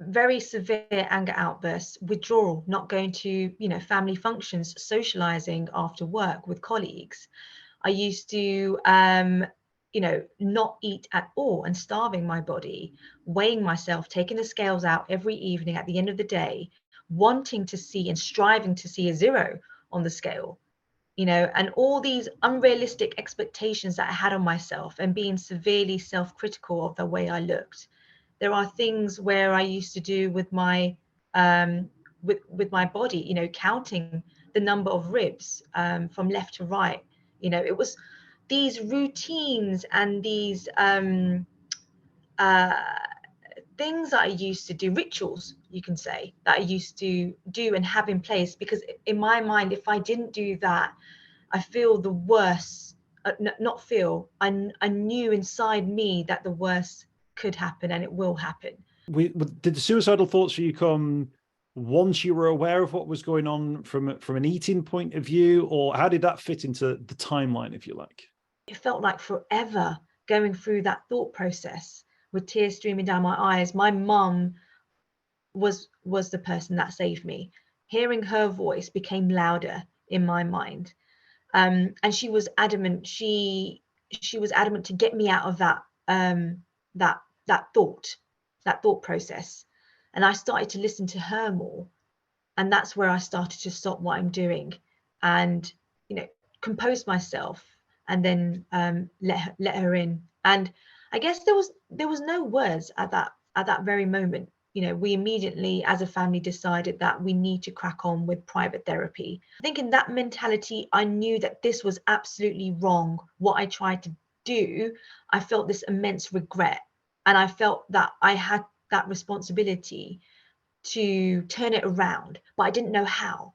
very severe anger outbursts, withdrawal, not going to, family functions, socializing after work with colleagues. I used to, not eat at all and starving my body, weighing myself, taking the scales out every evening at the end of the day, wanting to see and striving to see a zero on the scale, and all these unrealistic expectations that I had on myself and being severely self-critical of the way I looked. There are things where I used to do with my with my body, counting the number of ribs from left to right. It was these routines and these uh, things that I used to do, rituals, you can say, that I used to do and have in place, because in my mind, if I didn't do that, I feel the worst, not feel, I knew inside me that the worst could happen and it will happen. Did the suicidal thoughts for you come once you were aware of what was going on from an eating point of view, or how did that fit into the timeline, if you like? It felt like forever going through that thought process with tears streaming down my eyes. My mum was the person that saved me. Hearing her voice became louder in my mind. And she was adamant. She was adamant to get me out of that that thought process. And I started to listen to her more, and that's where I started to stop what I'm doing, and compose myself, and then let her in. And I guess there was no words at that very moment. We immediately, as a family, decided that we need to crack on with private therapy. I think in that mentality, I knew that this was absolutely wrong. What I tried to do, I felt this immense regret, and I felt that I had that responsibility to turn it around, but I didn't know how.